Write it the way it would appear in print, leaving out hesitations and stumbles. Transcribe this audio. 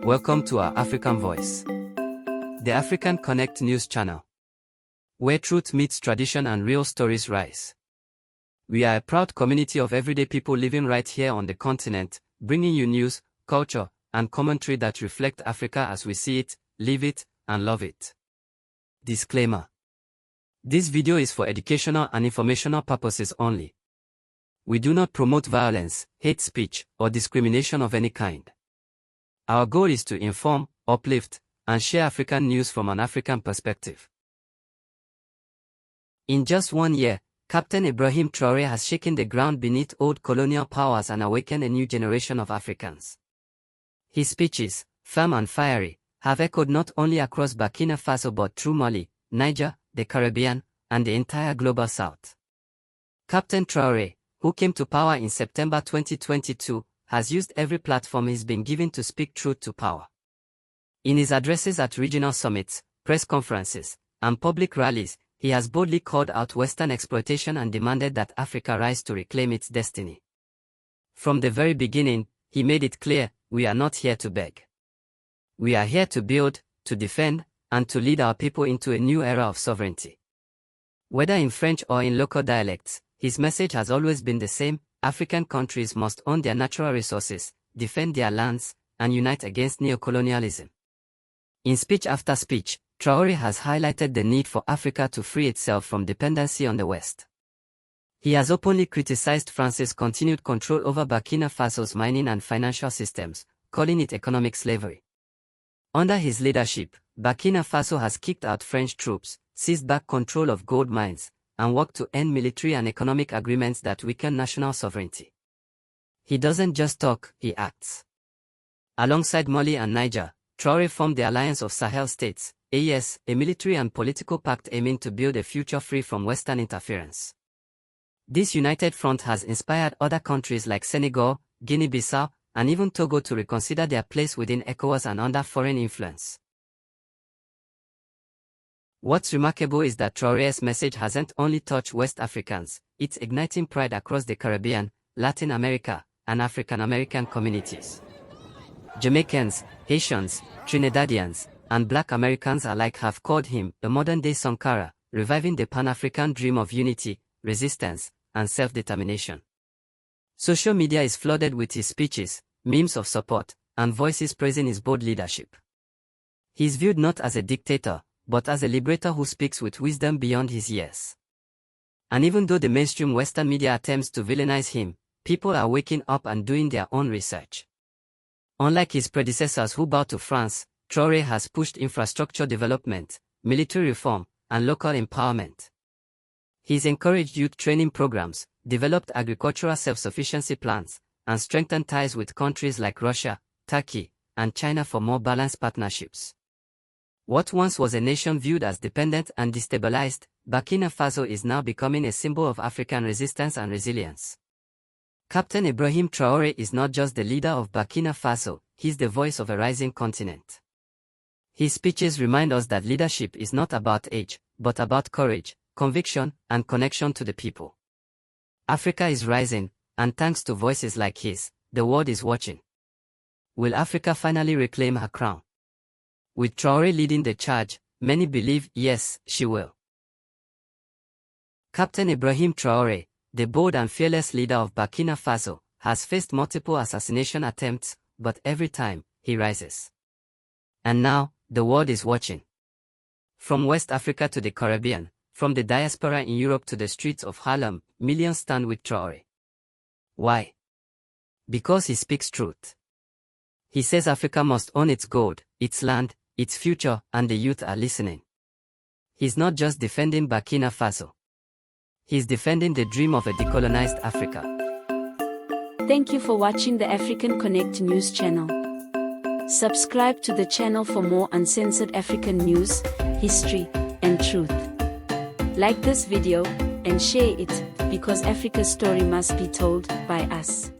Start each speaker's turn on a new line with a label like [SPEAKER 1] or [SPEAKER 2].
[SPEAKER 1] Welcome to our African Voice, the African Connect news channel, where truth meets tradition and real stories rise. We are a proud community of everyday people living right here on the continent, bringing you news, culture, and commentary that reflect Africa as we see it, live it, and love it. Disclaimer: this video is for educational and informational purposes only. We do not promote violence, hate speech, or discrimination of any kind. Our goal is to inform, uplift, and share African news from an African perspective. In just 1 year, Captain Ibrahim Traoré has shaken the ground beneath old colonial powers and awakened a new generation of Africans. His speeches, firm and fiery, have echoed not only across Burkina Faso but through Mali, Niger, the Caribbean, and the entire global south. Captain Traoré, who came to power in September 2022, has used every platform he's been given to speak truth to power. In his addresses at regional summits, press conferences, and public rallies, he has boldly called out Western exploitation and demanded that Africa rise to reclaim its destiny. From the very beginning, he made it clear, we are not here to beg. We are here to build, to defend, and to lead our people into a new era of sovereignty. Whether in French or in local dialects, his message has always been the same: African countries must own their natural resources, defend their lands, and unite against neocolonialism. In speech after speech, Traoré has highlighted the need for Africa to free itself from dependency on the West. He has openly criticized France's continued control over Burkina Faso's mining and financial systems, calling it economic slavery. Under his leadership, Burkina Faso has kicked out French troops, seized back control of gold mines, and worked to end military and economic agreements that weaken national sovereignty. He doesn't just talk, he acts. Alongside Mali and Niger, Traoré formed the Alliance of Sahel States, AES, a military and political pact aiming to build a future free from Western interference. This united front has inspired other countries like Senegal, Guinea-Bissau, and even Togo to reconsider their place within ECOWAS and under foreign influence. What's remarkable is that Traoré's message hasn't only touched West Africans, it's igniting pride across the Caribbean, Latin America, and African American communities. Jamaicans, Haitians, Trinidadians, and Black Americans alike have called him a modern-day Sankara, reviving the Pan-African dream of unity, resistance, and self-determination. Social media is flooded with his speeches, memes of support, and voices praising his bold leadership. He is viewed not as a dictator, but as a liberator who speaks with wisdom beyond his years. And even though the mainstream Western media attempts to villainize him, people are waking up and doing their own research. Unlike his predecessors who bowed to France, Traoré has pushed infrastructure development, military reform, and local empowerment. He's encouraged youth training programs, developed agricultural self-sufficiency plans, and strengthened ties with countries like Russia, Turkey, and China for more balanced partnerships. What once was a nation viewed as dependent and destabilized, Burkina Faso is now becoming a symbol of African resistance and resilience. Captain Ibrahim Traoré is not just the leader of Burkina Faso, he's the voice of a rising continent. His speeches remind us that leadership is not about age, but about courage, conviction, and connection to the people. Africa is rising, and thanks to voices like his, the world is watching. Will Africa finally reclaim her crown? With Traoré leading the charge, many believe yes, she will. Captain Ibrahim Traoré, the bold and fearless leader of Burkina Faso, has faced multiple assassination attempts, but every time, he rises. And now, the world is watching. From West Africa to the Caribbean, from the diaspora in Europe to the streets of Harlem, millions stand with Traoré. Why? Because he speaks truth. He says Africa must own its gold, its land, its future, and the youth are listening. He's not just defending Burkina Faso. He's defending the dream of a decolonized Africa.
[SPEAKER 2] Thank you for watching the African Connect news channel. Subscribe to the channel for more uncensored African news, history, and truth. Like this video, and share it, because Africa's story must be told by us.